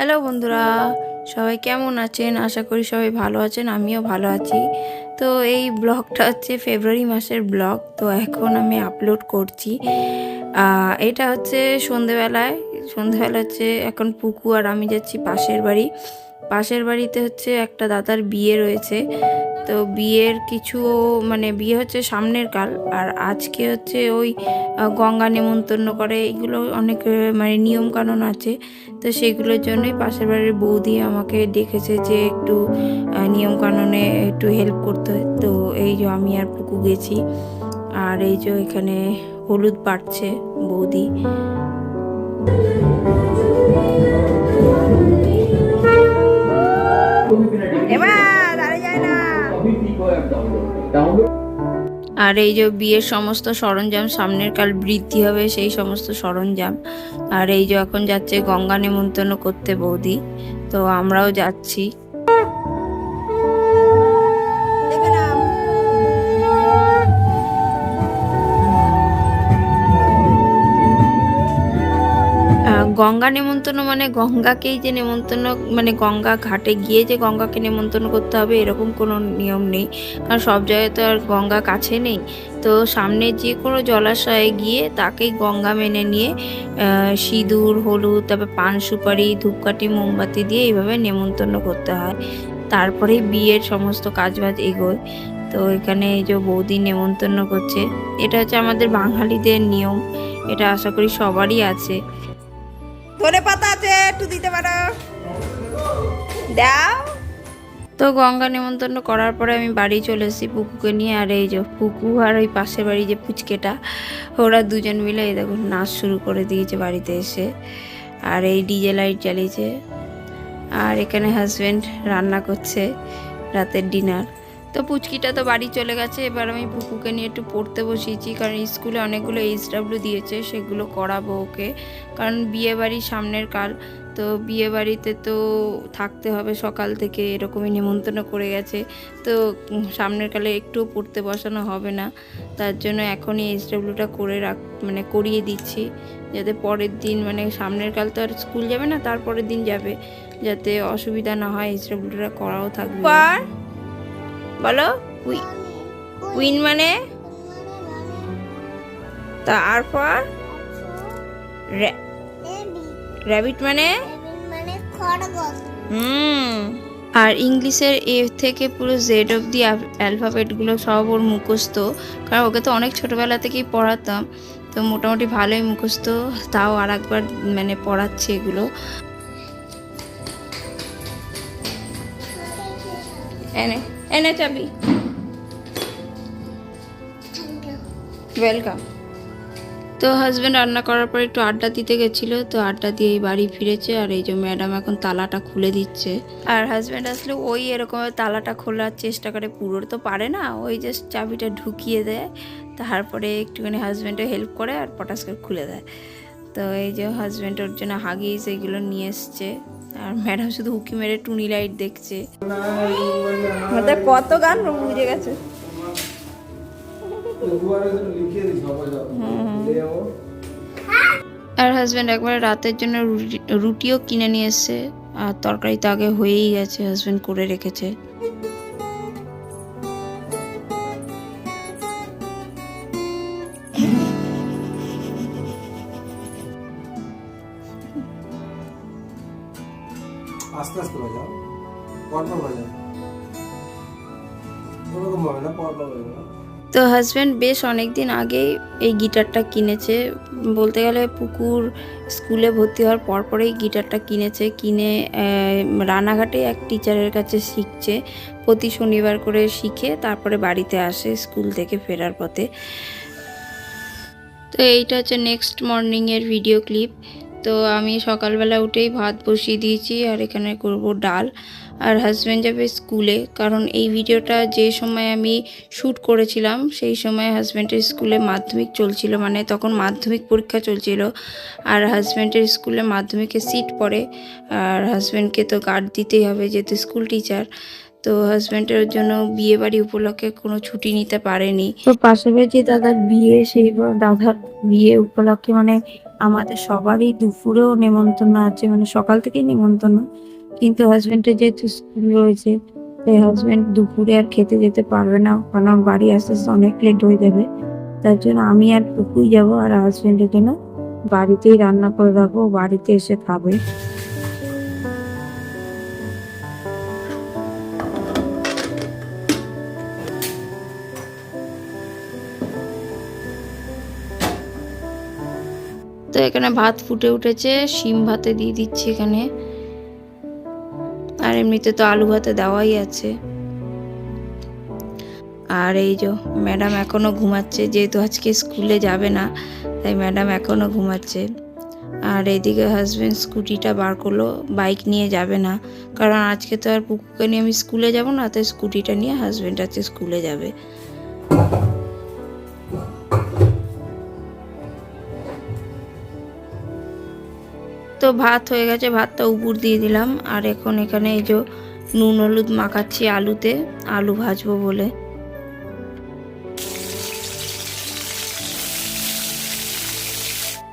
Hello বন্ধুরা, সবাই কেমন আছেন? আশা করি সবাই ভালো আছেন, আমিও ভালো আছি। তো এই ব্লগটা হচ্ছে ফেব্রুয়ারি মাসের ব্লগ। তো এখন আমি আপলোড করছি। এটা হচ্ছে সন্ধেবেলা হচ্ছে এখন পুকু আর আমি যাচ্ছি পাশের বাড়িতে হচ্ছে একটা দাদার বিয়ে রয়েছে। তো বিয়ের কিছু বিয়ে হচ্ছে সামনের কাল, আর আজকে হচ্ছে ওই গঙ্গা নেমন্তন্ন করে, এগুলো অনেক নিয়ম কানুন আছে। তো সেগুলোর জন্যই পাশের বাড়ির বৌদি আমাকে ডেকেছে যে একটু নিয়ম কানুনে একটু হেল্প করতে হয়। তো এই যে আমি আর পুকু গেছি, আর এই যে এখানে হলুদ বাটছে বৌদি। আর এই যে বিয়ের সমস্ত সরঞ্জাম, সামনের কাল বৃদ্ধি হবে সেই সমস্ত সরঞ্জাম। আর এই যে এখন যাচ্ছে গঙ্গা নেমন্তন্ন করতে বৌদি, তো আমরাও যাচ্ছি। গঙ্গা নেমন্তন্ন মানে গঙ্গাকেই যে নেমন্তন্ন, গঙ্গা ঘাটে গিয়ে যে গঙ্গাকে নেমন্তন্ন করতে হবে এরকম কোনো নিয়ম নেই, কারণ সব জায়গায় তো আর গঙ্গা কাছে নেই। তো সামনে যে কোনো জলাশয়ে গিয়ে তাকেই গঙ্গা মেনে নিয়ে সিঁদুর, হলুদ, তারপর পান সুপারি, ধূপকাঠি, মোমবাতি দিয়ে এইভাবে নেমন্তন্ন করতে হয়। তারপরেই বিয়ের সমস্ত কাজবাজ এগোয়। তো এখানে এই যে বৌদি নেমন্তন্ন করছে, এটা হচ্ছে আমাদের বাঙালিদের নিয়ম, এটা আশা করি সবারই আছে। ধনে পাতা আছে, একটু দিতে পারো, দাও। তো গঙ্গা নেমন্তন্ন করার পরে আমি বাড়ি চলে এসেছি পুকুকে নিয়ে। আর এই যে পুকু আর ওই পাশের বাড়ি যে পুচকেটা, ওরা দুজন মিলে এই দেখুন নাচ শুরু করে দিয়েছে বাড়িতে এসে। আর এই ডিজে লাইট জ্বালিয়েছে। আর এখানে হাজব্যান্ড রান্না করছে রাতের ডিনার। তো পুচকিটা তো বাড়ি চলে গেছে, এবার আমি পুকুকে নিয়ে একটু পড়তে বসিয়েছি, কারণ স্কুলে অনেকগুলো HW দিয়েছে, সেগুলো করাবো ওকে। কারণ বিয়ে বাড়ির সামনের কাল, তো বিয়ে বাড়িতে তো থাকতে হবে সকাল থেকে, এরকমই নেমন্তন্ন করে গেছে। তো সামনের কালে একটুও পড়তে বসানো হবে না, তার জন্য এখনই HWটা করিয়ে দিচ্ছি, যাতে পরের দিন সামনের কাল তো আর স্কুল যাবে না, তারপরের দিন যাবে, যাতে অসুবিধা না হয়, HWটা করাও থাকবে। বলো কুইন মানে তারপর র্যাবিট মানে আর ইংলিশের A থেকে পুরো Z অবধি অ্যালফাবেটগুলো সব ওর মুখস্থ, কারণ ওকে তো অনেক ছোটবেলা থেকেই পড়াতাম, তো মোটামুটি ভালোই মুখস্থ। তাও আর একবার পড়াচ্ছে এগুলো। এনে এনে চাবি, ওয়েলকাম। তো হাজব্যান্ড রান্না করার পর একটু আড্ডা দিতে গেছিলো, তো আড্ডা দিয়ে এই বাড়ি ফিরেছে। আর এই যে ম্যাডাম এখন তালাটা খুলে দিচ্ছে। আর হাজব্যান্ড আসলে ওই এরকম তালাটা খোলার চেষ্টা করে, পুরো তো পারে না, ওই জাস্ট চাবিটা ঢুকিয়ে দেয়, তারপরে একটুখানি হাজব্যান্ডে হেল্প করে আর পটাশ করে খুলে দেয়। তো এই যে হাজব্যান্ড ওর জন্য হাগিস এগুলো নিয়ে এসছে, আর ম্যাডাম শুধু উকি মেরে টুনি লাইট দেখছে। কত গান বুঝে গেছে। আর হাজব্যান্ড একবার রাতের জন্য রুটিও কিনে নিয়ে এসছে, আর তরকারি তো আগে হয়েই গেছে, হাজব্যান্ড করে রেখেছে। আস্তে আস্তে বাজাও, পরপর বাজাও, ওরকম ভাবে না, পরপর বাজাও। তো হাজব্যান্ড বেশ অনেক দিন আগেই এই গিটারটা কিনেছে, বলতে গেলে পুকুর স্কুলে ভর্তি হওয়ার পরপরেই গিটারটা কিনে রানাঘাটে এক টিচারের কাছে শিখছে। প্রতি শনিবার করে শিখে তারপরে বাড়িতে আসে স্কুল থেকে ফেরার পথে। তো এইটা হচ্ছে নেক্সট মর্নিংয়ের ভিডিও ক্লিপ। তো আমি সকালবেলা উঠেই ভাত বসিয়ে দিয়েছি, আর এখানে করব ডাল। আর হাজব্যান্ড যাবে স্কুলে, কারণ এই ভিডিওটা যে সময় আমি শ্যুট করেছিলাম সেই সময় হাজব্যান্ডের স্কুলে মাধ্যমিক চলছিল, তখন মাধ্যমিক পরীক্ষা চলছিল। আর হাজব্যান্ডের স্কুলে মাধ্যমিকের সিট পড়ে, আর হাজব্যান্ডকে তো গার্ড দিতেই হবে যেহেতু স্কুল টিচার। তো হাজব্যান্ডের জন্য বিয়ে বাড়ি উপলক্ষে কোনো ছুটি নিতে পারেনি। তো পাশের বাড়ি দাদার বিয়ে, সেই দাদার বিয়ে উপলক্ষে মানে আমাদের সবারই দুপুরেও নেমন্তন্ন আছে, মানে সকাল থেকেই নেমন্তন্ন। কিন্তু হাজব্যান্ডের যেহেতু স্কুল রয়েছে, তাই হাজব্যান্ড দুপুরে আর খেতে যেতে পারবে না, কারণ বাড়ি আস্তে আস্তে অনেক লেট হয়ে যাবে। তার জন্য আমি আর টুকুই যাবো, আর হাজব্যান্ডের জন্য বাড়িতেই রান্না করে রাখবো, বাড়িতে এসে খাবে। তো এখানে ভাত ফুটে উঠেছে, শিম ভাতে দিয়ে দিচ্ছি এখানে, আর এমনিতে তো আলু ভাতে দেওয়াই আছে। আর এই যে ম্যাডাম এখনো ঘুমাচ্ছে, যেহেতু আজকে স্কুলে যাবে না তাই ম্যাডাম এখনো ঘুমাচ্ছে। আর এইদিকে হাজব্যান্ড স্কুটিটা বার করলো, বাইক নিয়ে যাবে না, কারণ আজকে তো আর পুকুকে নিয়ে আমি স্কুলে যাব না, তাই স্কুটিটা নিয়ে হাজব্যান্ড আজকে স্কুলে যাবে। তো ভাত হয়ে গেছে, ভাতটা উপর দিয়ে দিলাম। আর এখন এখানে এই যে নুন হলুদ মাখাচ্ছি আলুতে, আলু ভাজবো বলে।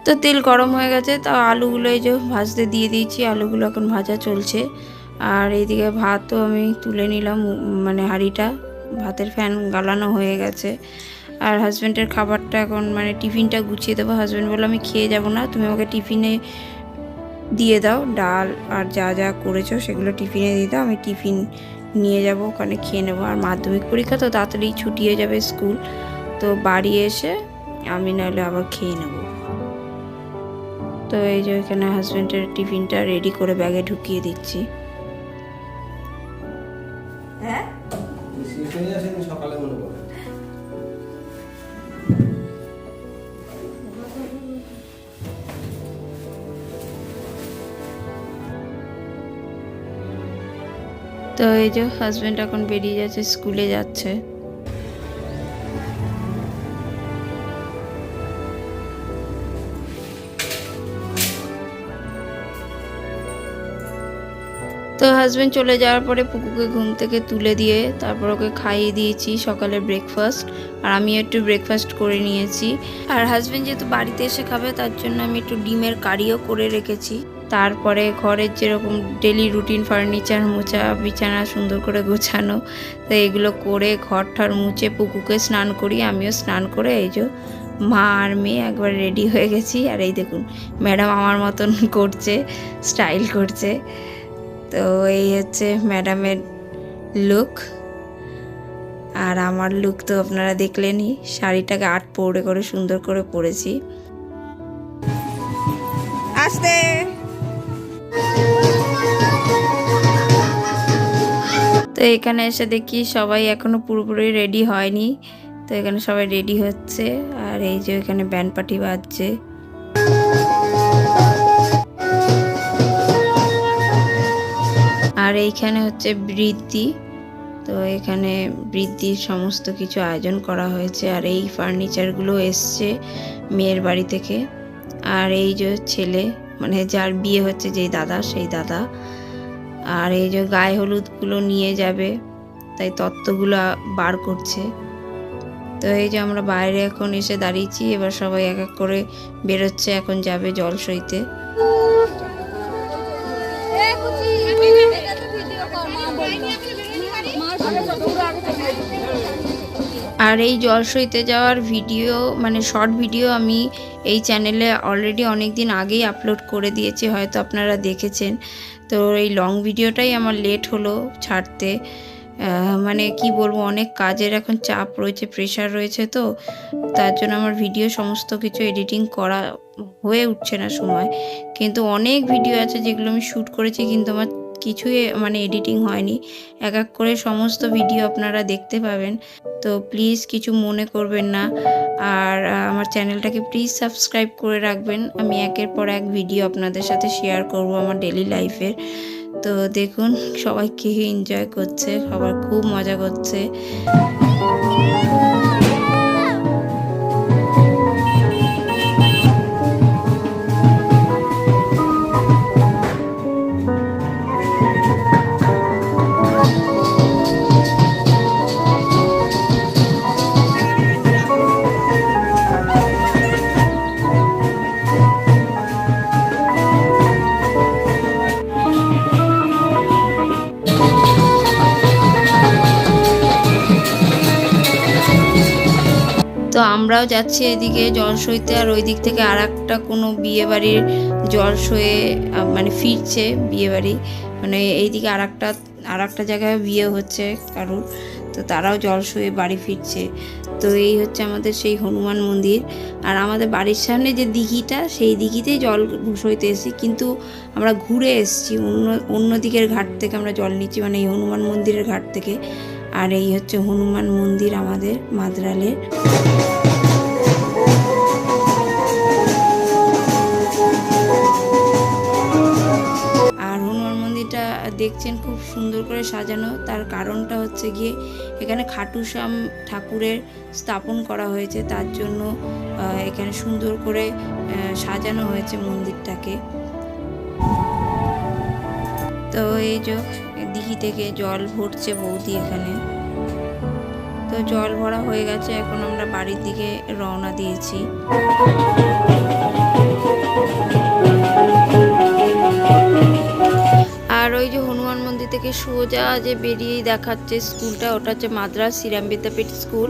তো তেল গরম হয়ে গেছে, তা আলুগুলো এই যে ভাজতে দিয়ে দিয়েছি, আলুগুলো এখন ভাজা চলছে। আর এইদিকে ভাতও আমি তুলে নিলাম, মানে হাঁড়িটা, ভাতের ফ্যান গালানো হয়ে গেছে। আর হাজব্যান্ডের খাবারটা এখন মানে টিফিনটা গুছিয়ে দেবো। হাজব্যান্ড বললো আমি খেয়ে যাব না, তুমি আমাকে টিফিনে দিয়ে দাও, ডাল আর যা যা করেছো সেগুলো টিফিনে দিয়ে দাও, আমি টিফিন নিয়ে যাব, ওখানে খেয়ে নেবো। আর মাধ্যমিক পরীক্ষা তো তাড়াতাড়ি ছুটি হয়ে যাবে স্কুল, তো বাড়ি এসে আমি নাহলে আবার খেয়ে নেব। তো এই যে এখানে হাজব্যান্ডের টিফিনটা রেডি করে ব্যাগে ঢুকিয়ে দিচ্ছি। হ্যাঁ সকালে মনে করে তো এই যে হাজব্যান্ড এখন বেরিয়ে যাচ্ছে, স্কুলে যাচ্ছে। তো হাজব্যান্ড চলে যাওয়ার পরে পুকুকে ঘুম থেকে তুলে দিয়ে তারপর ওকে খাইয়ে দিয়েছি সকালে ব্রেকফাস্ট, আর আমি একটু ব্রেকফাস্ট করে নিয়েছি। আর হাজব্যান্ড যেহেতু বাড়িতে এসে খাবে তার জন্য আমি একটু ডিমের কারিও করে রেখেছি। তারপরে ঘরের যেরকম ডেলি রুটিন ফার্নিচার মোছা, বিছানা সুন্দর করে গোছানো, তো এগুলো করে ঘর ঠর মুছে পুকুকে স্নান করি, আমিও স্নান করে এই যে মা আর মেয়ে একবার রেডি হয়ে গেছি। আর এই দেখুন ম্যাডাম আমার মতন করছে, স্টাইল করছে। তো এই হচ্ছে ম্যাডামের লুক, আর আমার লুক তো আপনারা দেখলেনই, শাড়িটাকে আট পৌড়ে করে সুন্দর করে পরেছি। আসতে তো এখানে এসে দেখি সবাই এখনো পুরোপুরি রেডি হয়নি, তো এখানে সবাই রেডি হচ্ছে। আর এই যে এখানে ব্যান্ড পার্টি বাজছে। আর এইখানে হচ্ছে বৃদ্ধি, তো এখানে বৃদ্ধির সমস্ত কিছু আয়োজন করা হয়েছে। আর এই ফার্নিচারগুলো এসছে মেয়ের বাড়ি থেকে। আর এই যে ছেলে, মানে যার বিয়ে হচ্ছে যেই দাদা, সেই দাদা। আর এই যে গায়ে হলুদগুলো নিয়ে যাবে, তাই তত্ত্বগুলো বার করছে। তো এই যে আমরা বাইরে এখন এসে দাঁড়িয়েছি, এবার সবাই এক এক করে বেরোচ্ছে, এখন যাবে জল সইতে। আর এই জল সইতে যাওয়ার ভিডিও, মানে শর্ট ভিডিও আমি এই চ্যানেলে অলরেডি অনেক দিন আগেই আপলোড করে দিয়েছি, হয়তো আপনারা দেখেছেন। তো এই লং ভিডিওটাই আমার লেট হলো ছাড়তে, মানে কি বলবো, অনেক কাজের এখন চাপ রয়েছে, প্রেশার রয়েছে, তো তার জন্য আমার ভিডিও সমস্ত কিছু এডিটিং করা হয়ে উঠছে না সময়। কিন্তু অনেক ভিডিও আছে যেগুলো আমি শ্যুট করেছি, কিন্তু আমার কিছুই মানে এডিটিং হয়নি। এক এক করে সমস্ত ভিডিও আপনারা দেখতে পাবেন, তো প্লিজ কিছু মনে করবেন না। আর আমার চ্যানেলটাকে প্লিজ সাবস্ক্রাইব করে রাখবেন, আমি একের পর এক ভিডিও আপনাদের সাথে শেয়ার করব আমার ডেলি লাইফের। তো দেখুন সবাই কে এনজয় করছে, সবার খুব মজা করছে। আমরাও যাচ্ছি এদিকে জলসইতে, আর ওই দিক থেকে আর একটা কোনো বিয়ে বাড়ির জলসয়ে মানে ফিরছে বিয়ে বাড়ি, মানে এইদিকে আর একটা জায়গায় বিয়ে হচ্ছে কারুর, তো তারাও জলসয়ে বাড়ি ফিরছে। তো এই হচ্ছে আমাদের সেই হনুমান মন্দির। আর আমাদের বাড়ির সামনে যে দিঘিটা, সেই দিঘিতেই জল সইতে এসেছি, কিন্তু আমরা ঘুরে এসেছি অন্য দিকের ঘাট থেকে আমরা জল নিচ্ছি, মানে এই হনুমান মন্দিরের ঘাট থেকে। আর এই হচ্ছে হনুমান মন্দির আমাদের মাদ্রালের। আর হনুমান মন্দিরটা দেখছেন খুব সুন্দর করে সাজানো, তার কারণটা হচ্ছে গিয়ে এখানে খাটুশ্যাম ঠাকুরের স্থাপন করা হয়েছে, তার জন্য এখানে সুন্দর করে সাজানো হয়েছে মন্দিরটাকে। তো এই যে দিঘি থেকে জল ভরছে বৌদি এখানে। তো জল ভরা হয়ে গেছে, এখন আমরা বাড়ির দিকে রওনা দিয়েছি। আর ওই যে হনুমান মন্দির থেকে সোজা যে বেরিয়েই দেখাচ্ছে স্কুলটা, ওটা হচ্ছে মাদ্রাস শ্রীরাম বিদ্যাপীঠ স্কুল।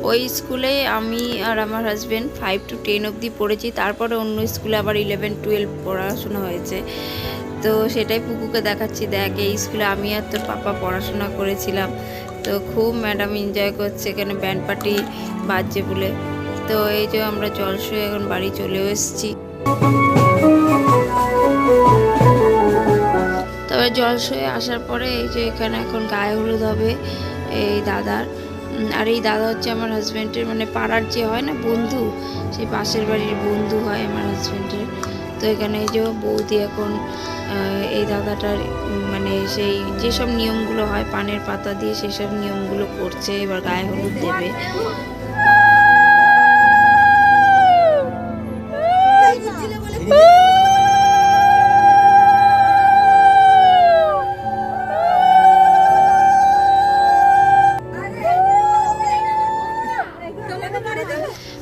ওই স্কুলে আমি আর আমার হাজব্যান্ড 5 to 10 অবধি পড়েছি, তারপরে অন্য স্কুলে আবার 11-12 পড়াশোনা হয়েছে। তো সেটাই পুকুকে দেখাচ্ছি, দেখ এই স্কুলে আমি আর তোর পাপা পড়াশোনা করেছিলাম। তো খুব ম্যাডাম এনজয় করছে, এখানে ব্যান্ড পার্টি বাজছে বলে। তো এই যে আমরা জলসয়ে এখন বাড়ি চলেও এসেছি। তবে জলসয়ে আসার পরে এই যে এখানে এখন গায়ে হলুদ হবে এই দাদার। আর এই দাদা হচ্ছে আমার হাজব্যান্ডের মানে পাড়ার যে হয় না বন্ধু, সেই পাশের বাড়ির বন্ধু হয় আমার হাজব্যান্ডের। তো এখানে এই যে বৌদি এখন এই দাদাটার মানে সেই যেসব নিয়মগুলো হয় পানের পাতা দিয়ে সেসব নিয়মগুলো করছে, এবার গায়ে হলুদ দেবে।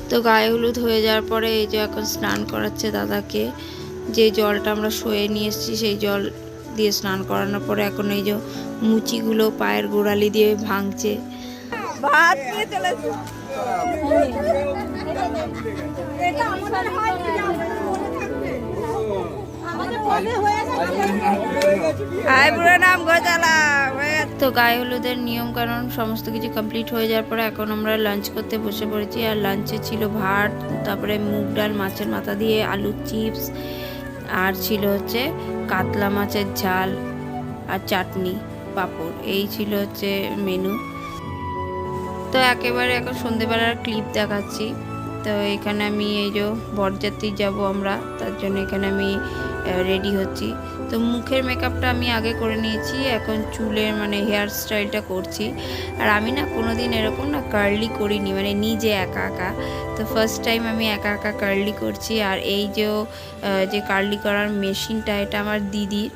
তো গায়ে হলুদ হয়ে যাওয়ার পরে এই যে এখন স্নান করাচ্ছে দাদাকে, যে জলটা আমরা সয়ে নিয়ে এসেছি সেই জল দিয়ে স্নান করানোর পরে এখন এই যে মুচিগুলো পায়ের গোড়ালি দিয়ে ভাঙছে। ভাত নিয়ে চলেছে। তো গায়ে হলুদের নিয়ম কানুন সমস্ত কিছু কমপ্লিট হয়ে যাওয়ার পরে এখন আমরা লাঞ্চ করতে বসে পড়েছি। আর লাঞ্চে ছিল ভাত, তারপরে মুগ ডাল, মাছের মাথা দিয়ে আলুর চিপস, আর ছিল হচ্ছে কাতলা মাছের ঝাল আর চাটনি পাঁপড়, এই ছিল হচ্ছে মেনু। তো একেবারে এখন সন্ধেবেলার ক্লিপ দেখাচ্ছি। তো এখানে আমি এই যে বরযাত্রী যাব আমরা, তার জন্য এখানে আমি রেডি হচ্ছি। তো মুখের মেকআপটা আমি আগে করে নিয়েছি, এখন চুলের মানে হেয়ার স্টাইলটা করছি। আর আমি না কোনোদিন এরকম না কার্লি করিনি, মানে নিজে একা একা। তো ফার্স্ট টাইম আমি একা একা কার্লি করছি। আর এই যে কার্লি করার মেশিনটা, এটা আমার দিদির,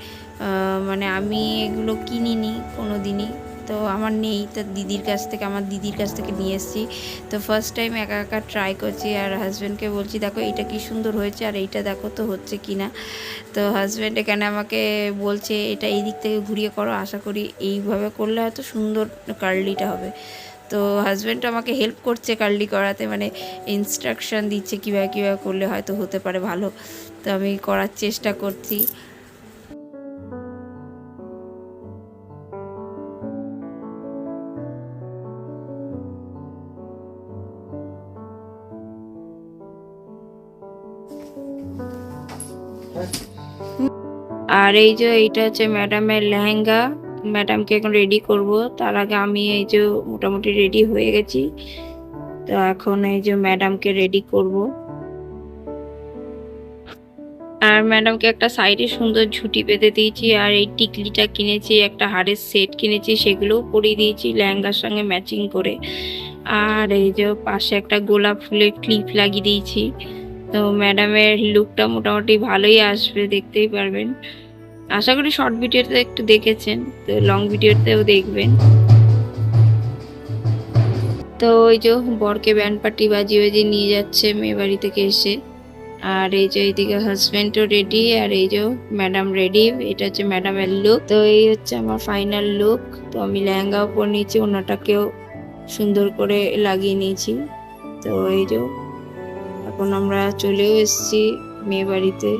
মানে আমি এগুলো কিনিনি কোনো দিনই, তো আমার নেই, তো আমার দিদির কাছ থেকে নিয়ে এসেছি। তো ফার্স্ট টাইম একা একা ট্রাই করছি। আর হাজব্যান্ডকে বলছি দেখো এটা কি সুন্দর হয়েছে, আর এইটা দেখো তো হচ্ছে কি না। তো হাজব্যান্ড এখানে আমাকে বলছে এটা এই দিক থেকে ঘুরিয়ে করো, আশা করি এইভাবে করলে হয়তো সুন্দর কার্লিটা হবে। তো হাজব্যান্ড আমাকে হেল্প করছে কার্লি করাতে, মানে ইনস্ট্রাকশন দিচ্ছে কীভাবে কীভাবে করলে হয়তো হতে পারে ভালো। তো আমি করার চেষ্টা করছি। আর এই যে এইটা হচ্ছে ম্যাডামের লেহেঙ্গা, ম্যাডামকে এখন রেডি করব। তার আগে আমি এই যে মোটামুটি রেডি হয়ে গেছি। তো এখন এই যে ম্যাডামকে রেডি করব। আর ম্যাডামকে একটা সাইডে সুন্দর ঝুঁটি বেঁধে দিয়েছি, আর এই টিকলিটা কিনেছি, একটা হাড়ের সেট কিনেছি, সেগুলোও পরিয়ে দিয়েছি লেহেঙ্গার সঙ্গে ম্যাচিং করে। আর এই যে পাশে একটা গোলাপ ফুলের ক্লিপ লাগিয়ে দিয়েছি। তো ম্যাডামের লুকটা মোটামুটি ভালোই আসবে, দেখতেই পারবেন। আশা করি শর্ট ভিডিওতে একটু দেখেছেন, তো লং ভিডিওতেও দেখবেন। তো ওই যে বরকে ব্যান্ড পার্টি বাজিয়ে বাজিয়ে নিয়ে যাচ্ছে মেয়ে বাড়ি থেকে এসে। আর এই যে এইদিকে হাজব্যান্ডও রেডি, আর এই যে ম্যাডাম রেডি। এটা হচ্ছে ম্যাডামের লুক। তো এই হচ্ছে আমার ফাইনাল লুক। তো আমি লেহেঙ্গাও পরে নিয়েছি, ওনাটাকেও সুন্দর করে লাগিয়ে নিয়েছি। তো এই যে এখন আমরা চলেও এসেছি মেয়ে বাড়িতে।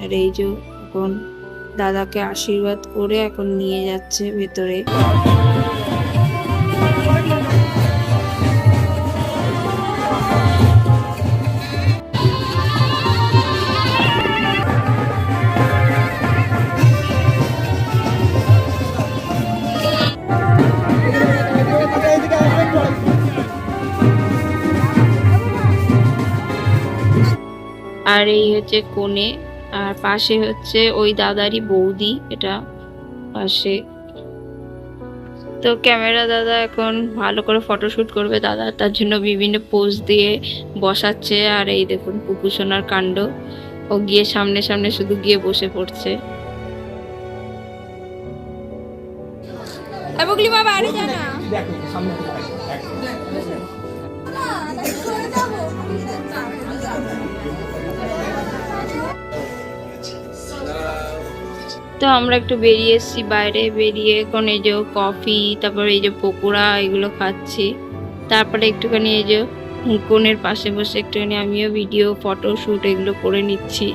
আর এই যে এখন দাদাকে আশীর্বাদ করে এখন নিয়ে যাচ্ছে ভেতরে। আর এই হচ্ছে কোণে, আর পাশে হচ্ছে ওই দাদারই বৌদি, এটা পাশে। তো ক্যামেরা দাদা এখন ভালো করে ফটোশুট করবে দাদা, তার জন্য বিভিন্ন পোজ দিয়ে বসাচ্ছে। আর এই দেখুন পুপু সোনার কাণ্ড, ও গিয়ে সামনে সামনে শুধু গিয়ে বসে পড়ছে। বুগলিমা বাড়ি যা না। তো আমরা একটু বেরিয়ে এসেছি বাইরে, বেরিয়ে এখন এই যে কফি, তারপরে এই যে পকোড়া এগুলো খাচ্ছি। তারপরে একটুখানি এই যে কোণের পাশে বসে একটুখানি আমিও ভিডিও ফটো শুট এগুলো করে নিচ্ছি।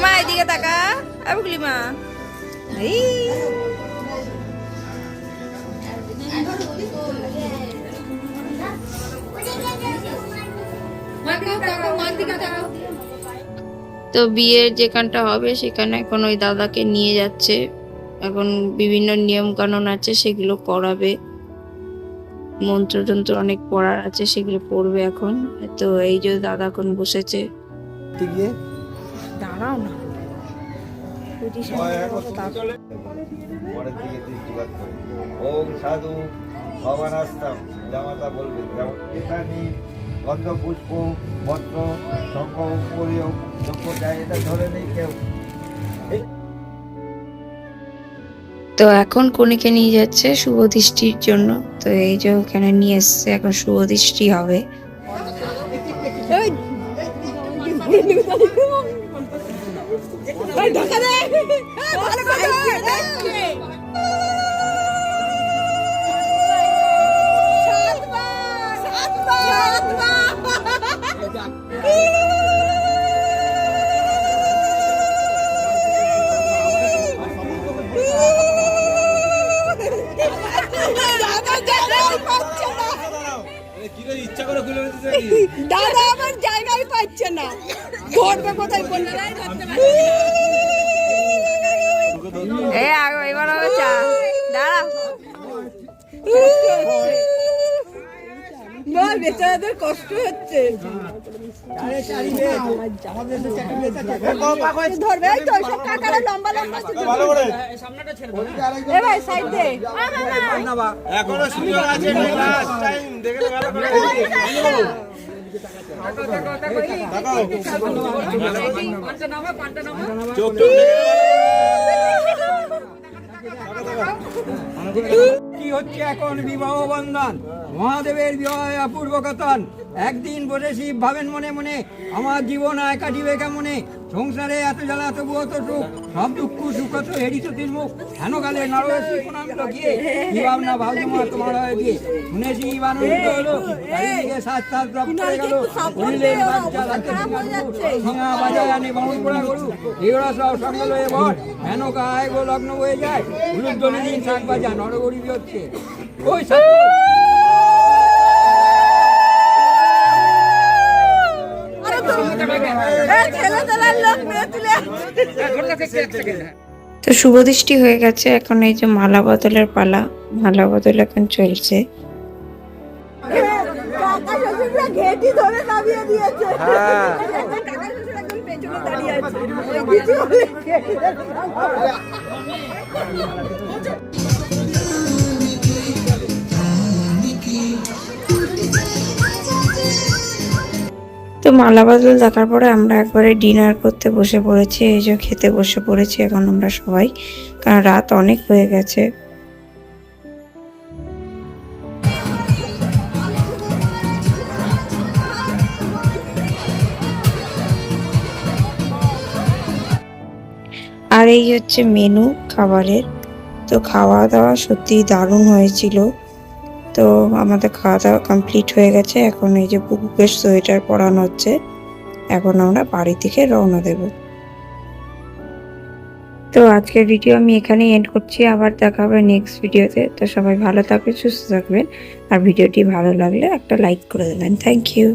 মা এদিকে তাকা, বুগলি মা। তো বিয়ের যেখানটা হবে সেখানে এখন ওই দাদাকে নিয়ে যাচ্ছে। এখন বিভিন্ন নিয়ম কানুন আছে, সেগুলো করাবে। মন্ত্রতন্ত্র অনেক পড়ার আছে, সেগুলো পড়বে এখন। তো এই যে দাদা এখন বসেছে। দাঁড়াও না, ওম সাধু ভবানাস্তাম, জামাতা বলবে এখানে গন্ধ পুষ্প পত্র শঙ্খ পরিও যজ্ঞ যায়, এটা ধরে নেই কেউ। তো এখন কনেকে নিয়ে যাচ্ছে শুভ দৃষ্টির জন্য। তো এই যে ওখানে নিয়ে এসছে, এখন শুভ দৃষ্টি হবে। দাদা আমার জায়গায় পাচ্ছে না, ধরবে কোথায় বলবে। এবার হবে চা, দাঁড়া। বেচারাদের কষ্ট হচ্ছে। ধরবে এই তো সব কাকারা লম্বা লম্বা ভাই সাইড দে। এখনো সুযোগ আছে, লাস্ট টাইম দেখলে ভালো করে চোখ কি হচ্ছে এখন বিবাহ বন্ধন, মহাদেবের বিবাহ অপূর্ব কথন। একদিন বসে শিব ভাবেন মনে মনে, আমার জীবন আয় কাটিবে কেমনে। সংসারে এত জ্বালা তবু অত সুখ, সব দুঃখ সুখ তো হেরি সতীর মুখ। হেন কালে নরসি কোনান্ত গিয়ে কি ভাবনা ভাবছি মা তোমার হয়ে গিয়ে। শুনেছি আনন্দিত হলো, চারিদিকে সাত সাত রব করে গেল। হরিলেন বাচ্চা রাতে সিঙা বাজায় আনে বামুন পোড়া গরু। এগুলো সব সঙ্গে লয়ে বট, হেন গায়ে গো লগ্ন হয়ে যায়। হলুদ দলি দিন শাক বাজা নরগরিবি হচ্ছে। ওই তো শুভ দৃষ্টি হয়ে গেছে, এখন এই যে মালা বদলের পালা, মালা বদল এখন চলছে। ঘেটি ধরে নামিয়ে দিয়েছে। তো মালা বদল দেখার পরে আমরা একবারে ডিনার করতে বসে পড়েছি। এই যে খেতে বসে পড়েছি এখন আমরা সবাই, কারণ রাত অনেক হয়ে গেছে। আর এই হচ্ছে মেনু খাবারের। তো খাওয়া দাওয়া সত্যি দারুণ হয়েছিল। তো আমাদের খাওয়া দাওয়া কমপ্লিট হয়ে গেছে। এখন এই যে পুকুকে সোয়েটার পরানো হচ্ছে। এখন আমরা বাড়ি থেকে রওনা দেব। তো আজকের ভিডিও আমি এখানেই এন্ড করছি। আবার দেখা হবে নেক্সট ভিডিওতে। তো সবাই ভালো থাকবেন, সুস্থ থাকবেন, আর ভিডিওটি ভালো লাগলে একটা লাইক করে দেবেন। Thank you.